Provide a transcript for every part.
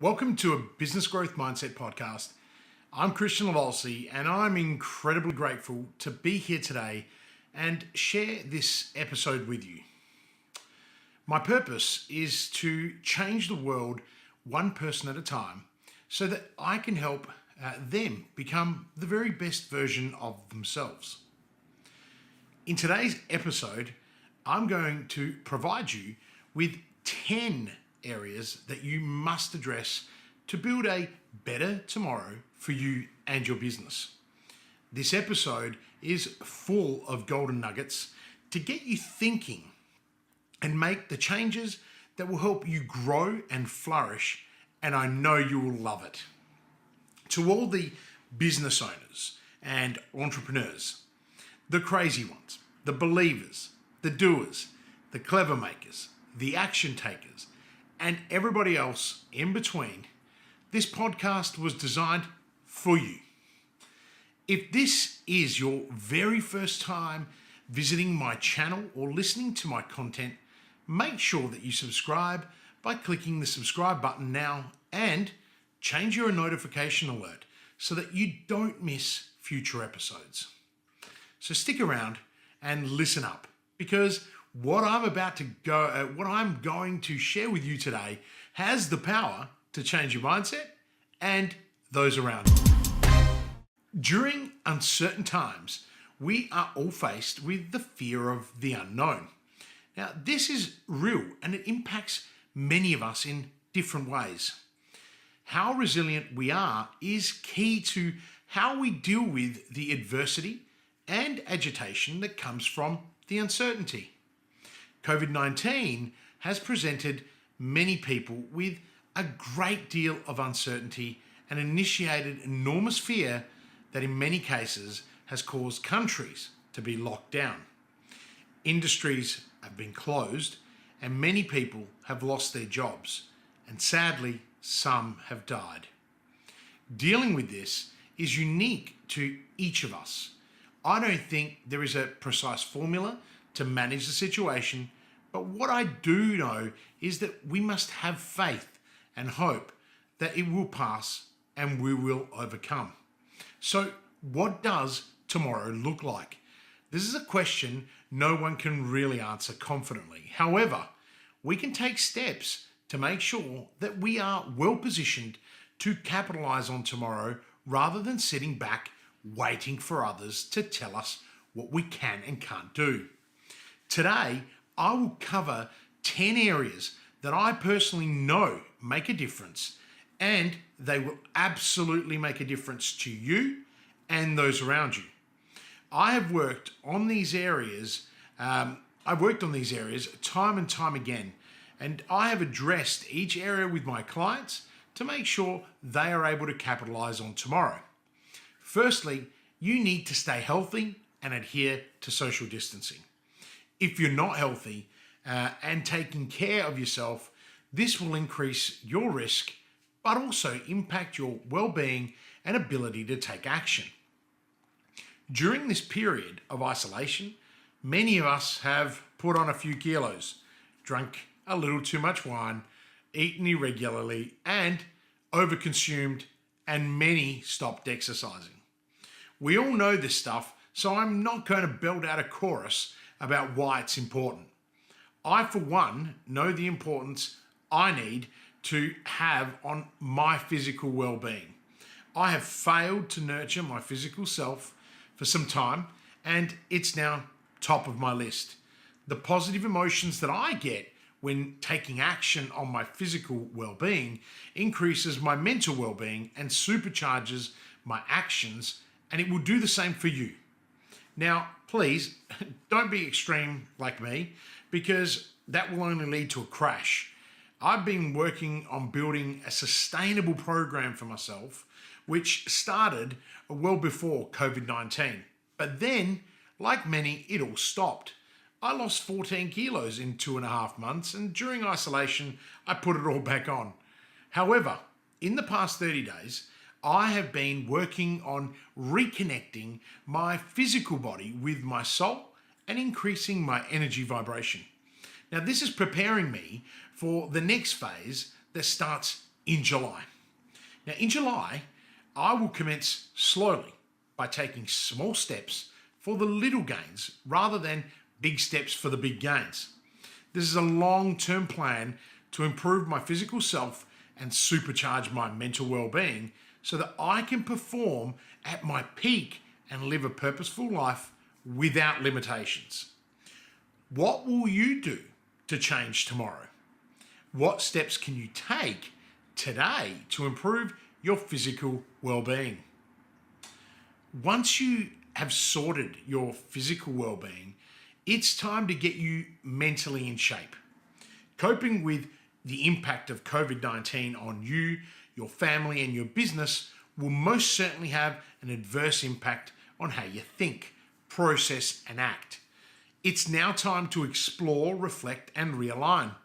Welcome to a Business Growth Mindset podcast. I'm Kristian Livolsi, and I'm incredibly grateful to be here today and share this episode with you. My purpose is to change the world one person at a time so that I can help them become the very best version of themselves. In today's episode, I'm going to provide you with 10 areas that you must address to build a better tomorrow for you and your business. This episode is full of golden nuggets to get you thinking and make the changes that will help you grow and flourish, and I know you will love it. To all the business owners and entrepreneurs, the crazy ones, the believers, the doers, the clever makers, the action takers, and everybody else in between, this podcast was designed for you. If this is your very first time visiting my channel or listening to my content, make sure that you subscribe by clicking the subscribe button now and change your notification alert so that you don't miss future episodes. So stick around and listen up, because what I'm going to share with you today has the power to change your mindset and those around you. During uncertain times, we are all faced with the fear of the unknown. Now, this is real and it impacts many of us in different ways. How resilient we are is key to how we deal with the adversity and agitation that comes from the uncertainty. COVID-19 has presented many people with a great deal of uncertainty and initiated enormous fear that in many cases has caused countries to be locked down. Industries have been closed and many people have lost their jobs, and sadly, some have died. Dealing with this is unique to each of us. I don't think there is a precise formula to manage the situation, but what I do know is that we must have faith and hope that it will pass and we will overcome. So what does tomorrow look like? This is a question no one can really answer confidently. However, we can take steps to make sure that we are well positioned to capitalize on tomorrow rather than sitting back waiting for others to tell us what we can and can't do. Today, I will cover 10 areas that I personally know make a difference, and they will absolutely make a difference to you and those around you. I've worked on these areas time and time again, and I have addressed each area with my clients to make sure they are able to capitalize on tomorrow. Firstly, you need to stay healthy and adhere to social distancing. If you're not healthy and taking care of yourself, this will increase your risk, but also impact your well-being and ability to take action. During this period of isolation, many of us have put on a few kilos, drunk a little too much wine, eaten irregularly, and overconsumed, and many stopped exercising. We all know this stuff, so I'm not going to build out a chorus about why it's important. I, for one, know the importance I need to have on my physical well-being. I have failed to nurture my physical self for some time, and it's now top of my list. The positive emotions that I get when taking action on my physical well-being increases my mental well-being and supercharges my actions, and it will do the same for you. Now, please don't be extreme like me, because that will only lead to a crash. I've been working on building a sustainable program for myself, which started well before COVID-19. But then, like many, it all stopped. I lost 14 kilos in 2.5 months, and during isolation, I put it all back on. However, in the past 30 days, I have been working on reconnecting my physical body with my soul and increasing my energy vibration. Now, this is preparing me for the next phase that starts in July. Now, in July, I will commence slowly by taking small steps for the little gains rather than big steps for the big gains. This is a long-term plan to improve my physical self and supercharge my mental well-being so that I can perform at my peak and live a purposeful life without limitations. What will you do to change tomorrow? What steps can you take today to improve your physical well-being? Once you have sorted your physical well-being, it's time to get you mentally in shape. Coping with the impact of COVID-19 on you, your family, and your business will most certainly have an adverse impact on how you think, process, and act. It's now time to explore, reflect, and realign.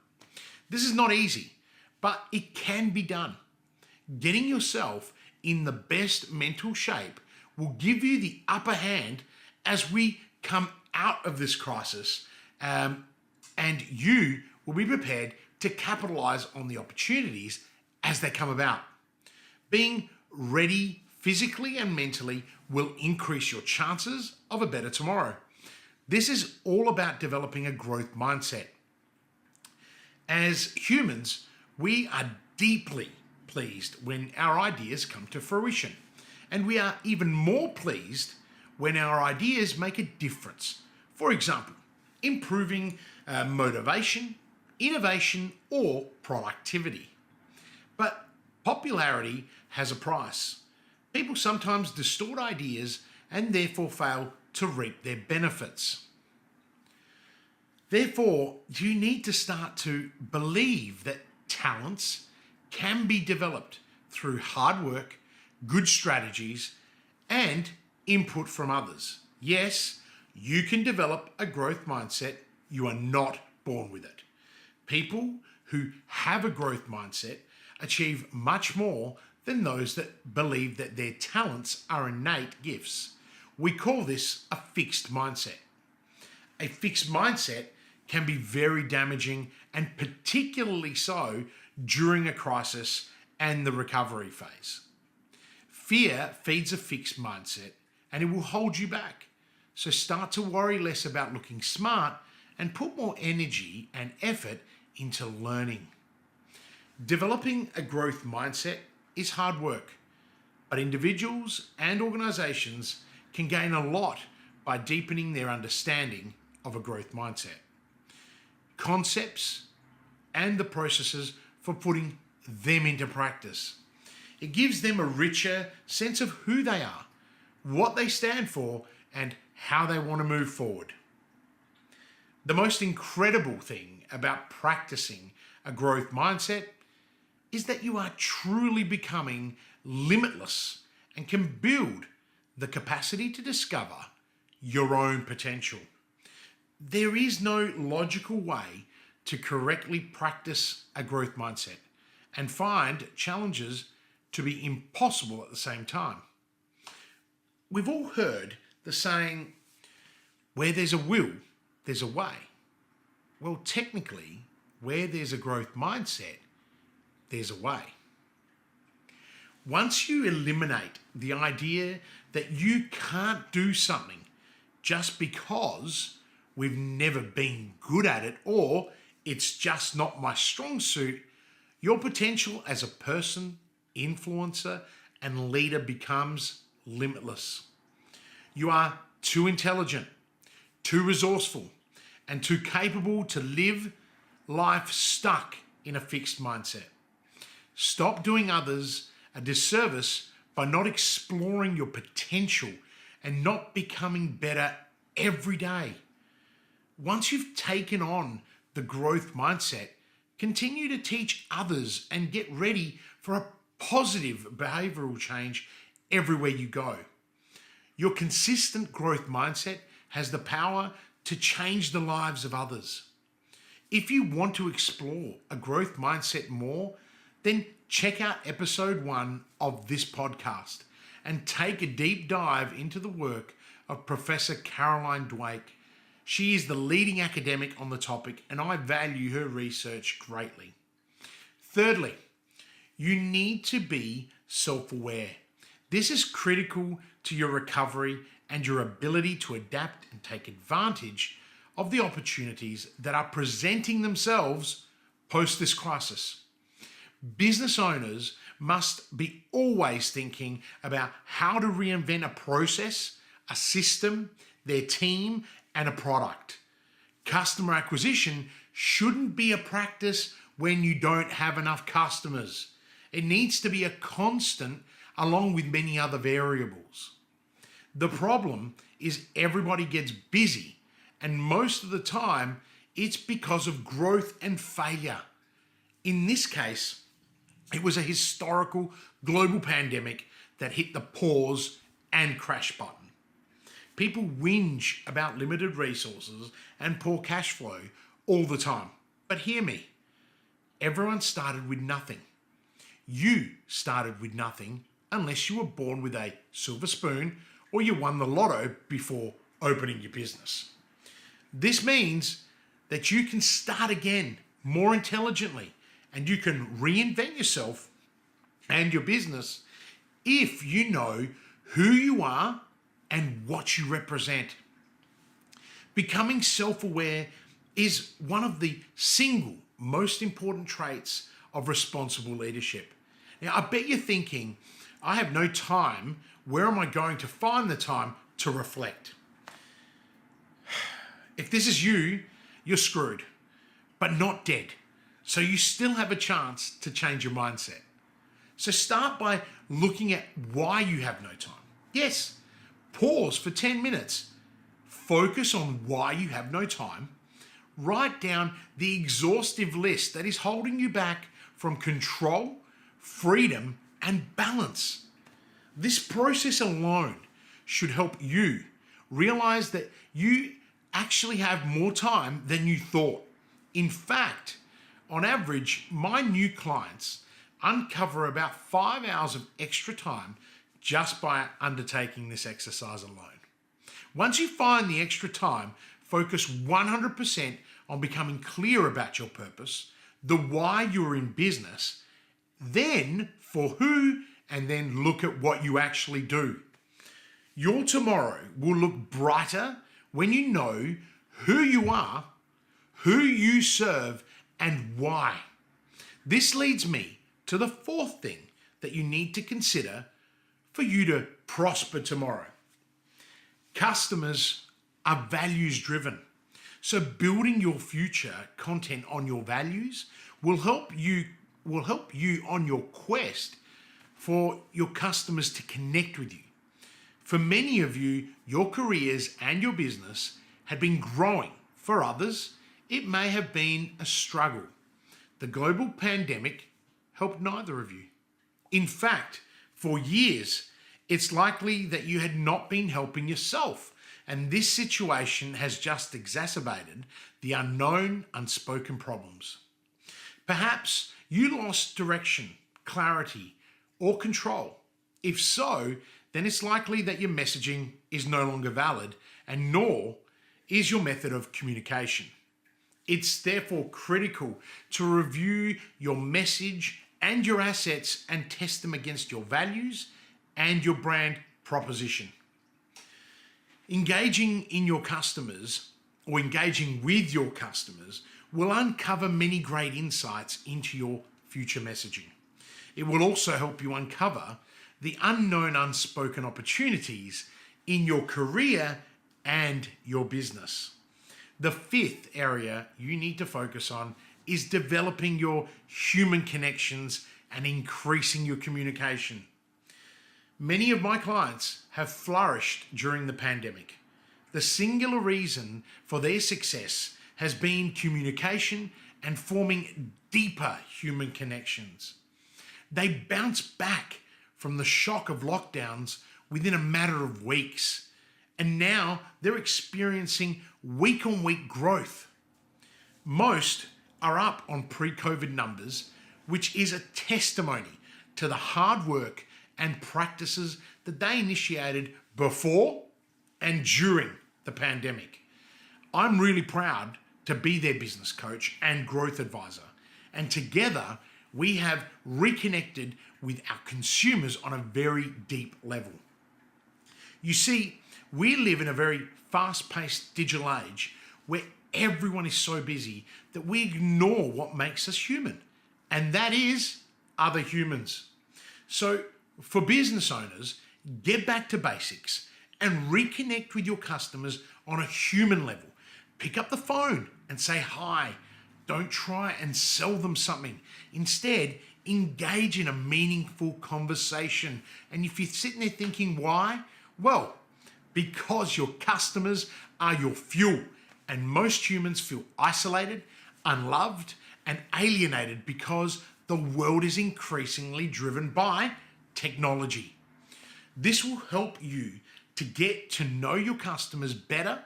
This is not easy, but it can be done. Getting yourself in the best mental shape will give you the upper hand as we come out of this crisis, and you will be prepared to capitalize on the opportunities as they come about. Being ready physically and mentally will increase your chances of a better tomorrow. This is all about developing a growth mindset. As humans, we are deeply pleased when our ideas come to fruition, and we are even more pleased when our ideas make a difference. For example, improving motivation, innovation, or productivity. But popularity has a price. People sometimes distort ideas and therefore fail to reap their benefits. Therefore, you need to start to believe that talents can be developed through hard work, good strategies, and input from others. Yes, you can develop a growth mindset. You are not born with it. People who have a growth mindset achieve much more than those that believe that their talents are innate gifts. We call this a fixed mindset. A fixed mindset can be very damaging, and particularly so during a crisis and the recovery phase. Fear feeds a fixed mindset and it will hold you back. So start to worry less about looking smart and put more energy and effort into learning. Developing a growth mindset is hard work, but individuals and organizations can gain a lot by deepening their understanding of a growth mindset. Concepts and the processes for putting them into practice. It gives them a richer sense of who they are, what they stand for, and how they want to move forward. The most incredible thing about practicing a growth mindset is that you are truly becoming limitless and can build the capacity to discover your own potential. There is no logical way to correctly practice a growth mindset and find challenges to be impossible at the same time. We've all heard the saying, where there's a will, there's a way. Well, technically, where there's a growth mindset, there's a way. Once you eliminate the idea that you can't do something just because we've never been good at it or it's just not my strong suit, your potential as a person, influencer, and leader becomes limitless. You are too intelligent, too resourceful, and too capable to live life stuck in a fixed mindset. Stop doing others a disservice by not exploring your potential and not becoming better every day. Once you've taken on the growth mindset, continue to teach others and get ready for a positive behavioral change everywhere you go. Your consistent growth mindset has the power to change the lives of others. If you want to explore a growth mindset more, then check out episode 1 of this podcast and take a deep dive into the work of Professor Caroline Dweck. She is the leading academic on the topic, and I value her research greatly. Thirdly, You need to be self-aware. This is critical to your recovery and your ability to adapt and take advantage of the opportunities that are presenting themselves post this crisis. Business owners must be always thinking about how to reinvent a process, a system, their team, and a product. Customer acquisition shouldn't be a practice when you don't have enough customers. It needs to be a constant along with many other variables. The problem is everybody gets busy, and most of the time it's because of growth and failure. In this case, it was a historical global pandemic that hit the pause and crash button. People whinge about limited resources and poor cash flow all the time. But hear me, everyone started with nothing. You started with nothing unless you were born with a silver spoon or you won the lotto before opening your business. This means that you can start again more intelligently, and you can reinvent yourself and your business if you know who you are and what you represent. Becoming self-aware is one of the single most important traits of responsible leadership. Now, I bet you're thinking, I have no time. Where am I going to find the time to reflect? If this is you, you're screwed, but not dead. So you still have a chance to change your mindset. So start by looking at why you have no time. Yes, pause for 10 minutes. Focus on why you have no time. Write down the exhaustive list that is holding you back from control, freedom, and balance. This process alone should help you realize that you actually have more time than you thought. In fact, on average, my new clients uncover about 5 hours of extra time just by undertaking this exercise alone. Once you find the extra time, focus 100% on becoming clear about your purpose, the why you're in business, then for who, and then look at what you actually do. Your tomorrow will look brighter when you know who you are, who you serve, and why. This leads me to the fourth thing that you need to consider for you to prosper tomorrow. Customers are values driven. So building your future content on your values will help you on your quest for your customers to connect with you. For many of you, your careers and your business had been growing. For others, it may have been a struggle. The global pandemic helped neither of you. In fact, for years, it's likely that you had not been helping yourself, and this situation has just exacerbated the unknown, unspoken problems. Perhaps you lost direction, clarity, or control. If so, then it's likely that your messaging is no longer valid, and nor is your method of communication. It's therefore critical to review your message and your assets and test them against your values and your brand proposition. Engaging in your customers or engaging with your customers will uncover many great insights into your future messaging. It will also help you uncover the unknown, unspoken opportunities in your career and your business. The fifth area you need to focus on is developing your human connections and increasing your communication. Many of my clients have flourished during the pandemic. The singular reason for their success has been communication and forming deeper human connections. They bounced back from the shock of lockdowns within a matter of weeks, and now they're experiencing week-on-week growth. Most are up on pre-COVID numbers, which is a testimony to the hard work and practices that they initiated before and during the pandemic. I'm really proud to be their business coach and growth advisor, and together we have reconnected with our consumers on a very deep level. You see, we live in a very fast-paced digital age where everyone is so busy that we ignore what makes us human, and that is other humans. So for business owners, get back to basics and reconnect with your customers on a human level. Pick up the phone and say hi. Don't try and sell them something. Instead, engage in a meaningful conversation. And if you're sitting there thinking, why? Well, because your customers are your fuel. And most humans feel isolated, unloved, and alienated because the world is increasingly driven by technology. This will help you to get to know your customers better,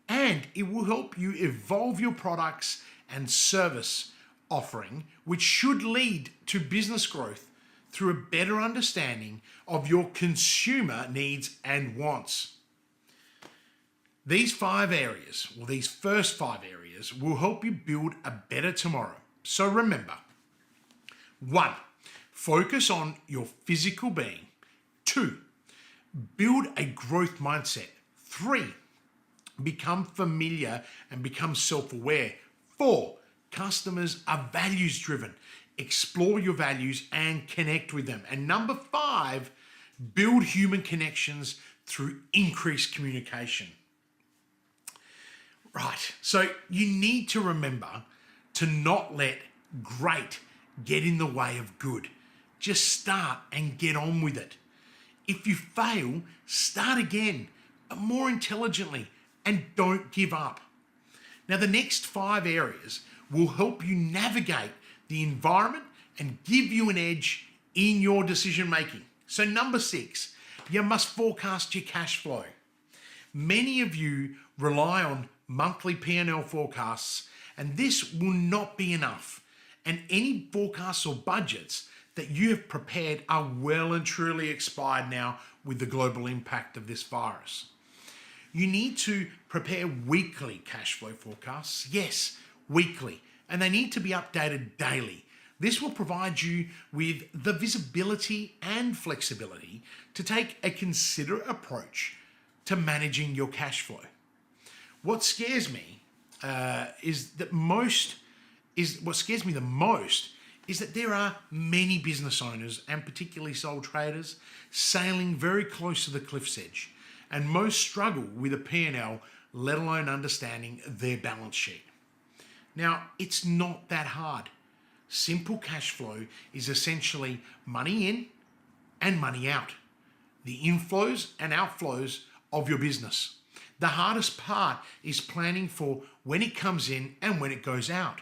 and it will help you evolve your products and service offering, which should lead to business growth through a better understanding of your consumer needs and wants. These first 5 areas will help you build a better tomorrow. So remember, 1, focus on your physical being. 2, build a growth mindset. 3, become familiar and become self-aware. 4, customers are values driven. Explore your values and connect with them. And number 5, build human connections through increased communication. Right, so you need to remember to not let great get in the way of good. Just start and get on with it. If you fail, start again, but more intelligently, and don't give up. Now, the next 5 areas will help you navigate the environment and give you an edge in your decision making. So number 6, you must forecast your cash flow. Many of you rely on monthly P&L forecasts, and this will not be enough. And any forecasts or budgets that you have prepared are well and truly expired now with the global impact of this virus. You need to prepare weekly cash flow forecasts. Yes, weekly. And they need to be updated daily. This will provide you with the visibility and flexibility to take a considerate approach to managing your cash flow. What scares me the most is that there are many business owners, and particularly sole traders, sailing very close to the cliff's edge, and most struggle with a P&L, let alone understanding their balance sheet. Now, it's not that hard. Simple cash flow is essentially money in and money out, the inflows and outflows of your business. The hardest part is planning for when it comes in and when it goes out.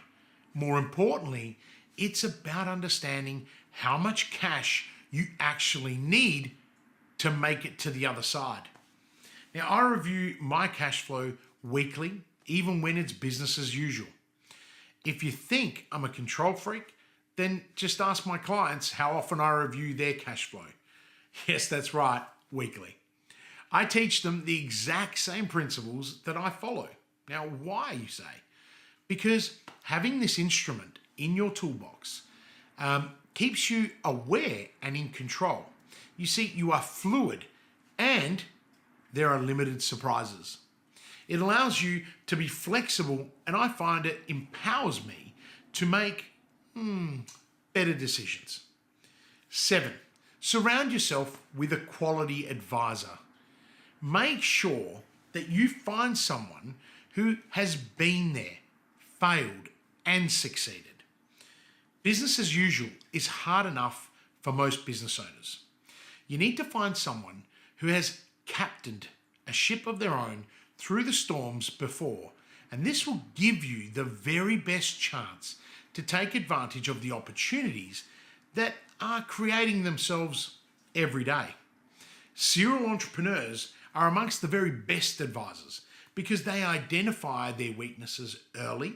More importantly, it's about understanding how much cash you actually need to make it to the other side. Now, I review my cash flow weekly, even when it's business as usual. If you think I'm a control freak, then just ask my clients how often I review their cash flow. Yes, that's right, weekly. I teach them the exact same principles that I follow. Now, why, you say? Because having this instrument in your toolbox keeps you aware and in control. You see, you are fluid and there are limited surprises. It allows you to be flexible, and I find it empowers me to make better decisions. 7, surround yourself with a quality advisor. Make sure that you find someone who has been there, failed, and succeeded. Business as usual is hard enough for most business owners. You need to find someone who has captained a ship of their own through the storms before, and this will give you the very best chance to take advantage of the opportunities that are creating themselves every day. Serial entrepreneurs are amongst the very best advisors because they identify their weaknesses early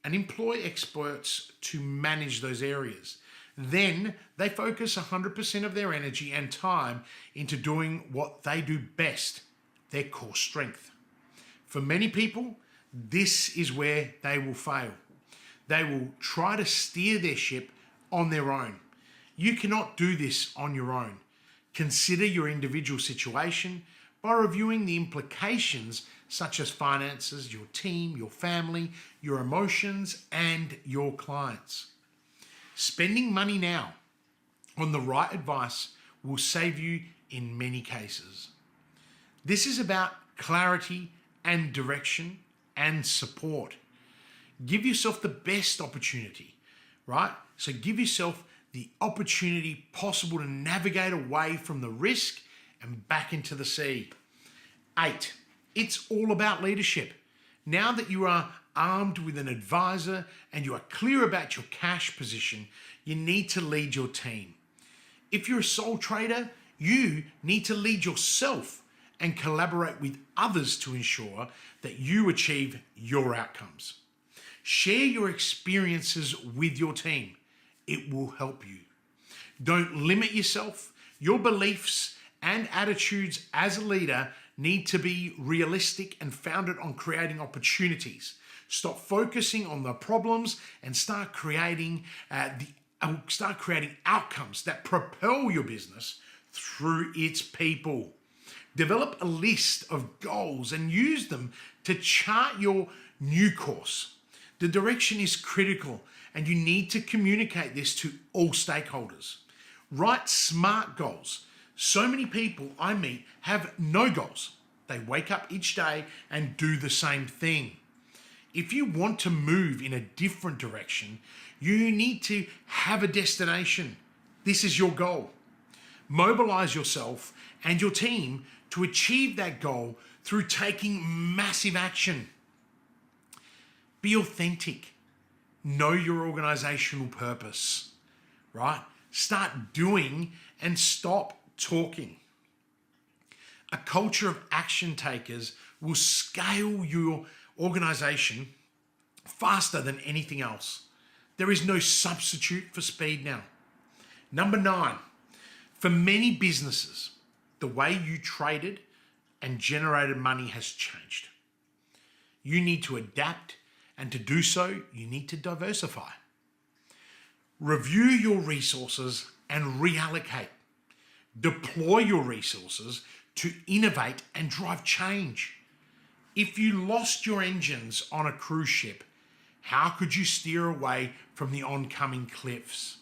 and employ experts to manage those areas. Then they focus 100% of their energy and time into doing what they do best, their core strength. For many people, this is where they will fail. They will try to steer their ship on their own. You cannot do this on your own. Consider your individual situation by reviewing the implications such as finances, your team, your family, your emotions, and your clients. Spending money now on the right advice will save you in many cases. This is about clarity and direction and support. Give yourself the best opportunity, right? So give yourself the opportunity possible to navigate away from the risk and back into the sea. 8, it's all about leadership. Now that you are armed with an advisor and you are clear about your cash position, you need to lead your team. If you're a sole trader, you need to lead yourself and collaborate with others to ensure that you achieve your outcomes. Share your experiences with your team. It will help you. Don't limit yourself. Your beliefs and attitudes as a leader need to be realistic and founded on creating opportunities. Stop focusing on the problems and start creating outcomes that propel your business through its people. Develop a list of goals and use them to chart your new course. The direction is critical and you need to communicate this to all stakeholders. Write SMART goals. So many people I meet have no goals. They wake up each day and do the same thing. If you want to move in a different direction, you need to have a destination. This is your goal. Mobilize yourself and your team to achieve that goal through taking massive action. Be authentic. Know your organizational purpose, right? Start doing and stop talking. A culture of action takers will scale your organization faster than anything else. There is no substitute for speed now. Number 9, for many businesses, the way you traded and generated money has changed. You need to adapt, and to do so, you need to diversify. Review your resources and reallocate. Deploy your resources to innovate and drive change. If you lost your engines on a cruise ship, how could you steer away from the oncoming cliffs?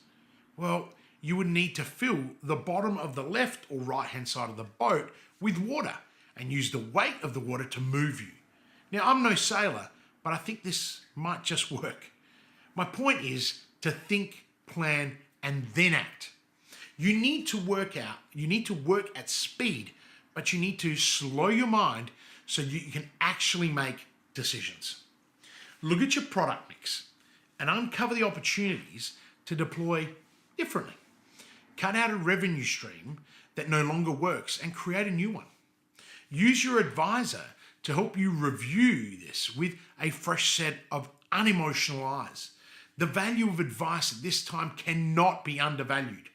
Well, you would need to fill the bottom of the left or right-hand side of the boat with water and use the weight of the water to move you. Now, I'm no sailor, but I think this might just work. My point is to think, plan, and then act. You need to work at speed, but you need to slow your mind so you can actually make decisions. Look at your product mix and uncover the opportunities to deploy differently. Cut out a revenue stream that no longer works and create a new one. Use your advisor to help you review this with a fresh set of unemotional eyes. The value of advice at this time cannot be undervalued.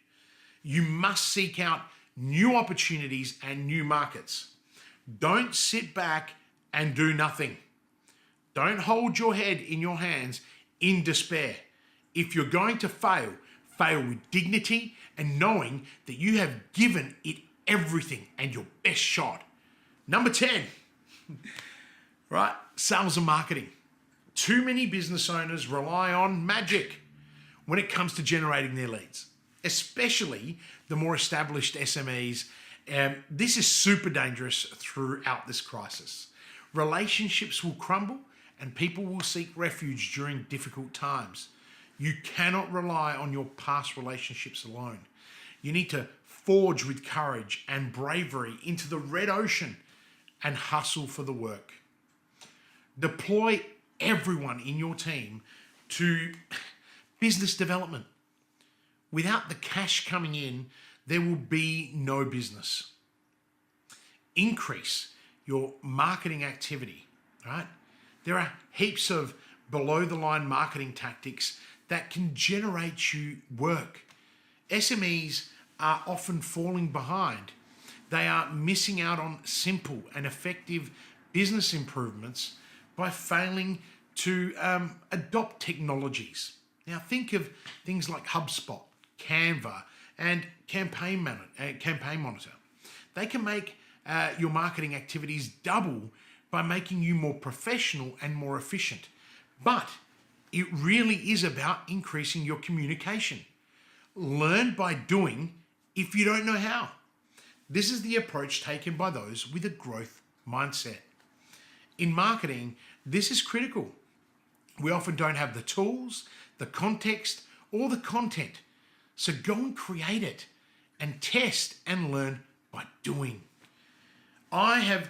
You must seek out new opportunities and new markets. Don't sit back and do nothing. Don't hold your head in your hands in despair. If you're going to fail, fail with dignity and knowing that you have given it everything and your best shot. Number 10, right? Sales and marketing. Too many business owners rely on magic when it comes to generating their leads, especially the more established SMEs. This is super dangerous throughout this crisis. Relationships will crumble and people will seek refuge during difficult times. You cannot rely on your past relationships alone. You need to forge with courage and bravery into the red ocean and hustle for the work. Deploy everyone in your team to business development. Without the cash coming in, there will be no business. Increase your marketing activity, right? There are heaps of below the line marketing tactics that can generate you work. SMEs are often falling behind. They are missing out on simple and effective business improvements by failing to adopt technologies. Now think of things like HubSpot, Canva, and Campaign Monitor. They can make your marketing activities double by making you more professional and more efficient. But it really is about increasing your communication. Learn by doing if you don't know how. This is the approach taken by those with a growth mindset. In marketing, this is critical. We often don't have the tools, the context, or the content. So go and create it and test and learn by doing. I have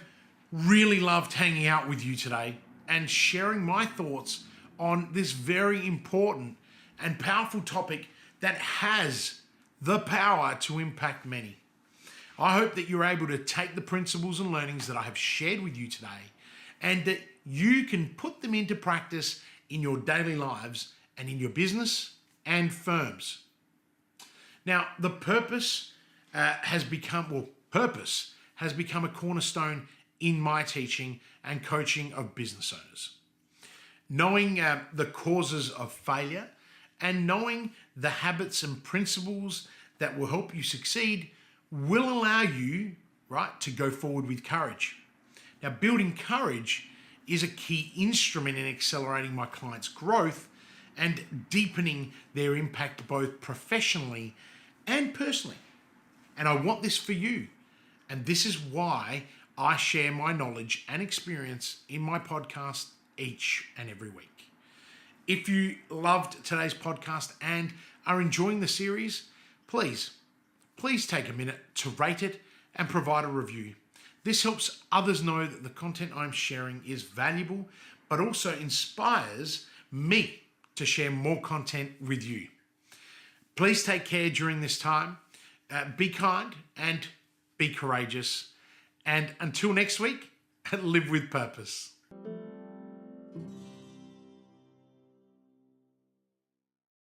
really loved hanging out with you today and sharing my thoughts on this very important and powerful topic that has the power to impact many. I hope that you're able to take the principles and learnings that I have shared with you today and that you can put them into practice in your daily lives and in your business and firms. Now, the purpose has become a cornerstone in my teaching and coaching of business owners. Knowing the causes of failure and knowing the habits and principles that will help you succeed will allow you, right, to go forward with courage. Now, building courage is a key instrument in accelerating my clients' growth and deepening their impact both professionally and personally. And I want this for you. And this is why I share my knowledge and experience in my podcast each and every week. If you loved today's podcast and are enjoying the series, please take a minute to rate it and provide a review. This helps others know that the content I'm sharing is valuable, but also inspires me to share more content with you. Please take care during this time. Be kind and be courageous. And until next week, live with purpose.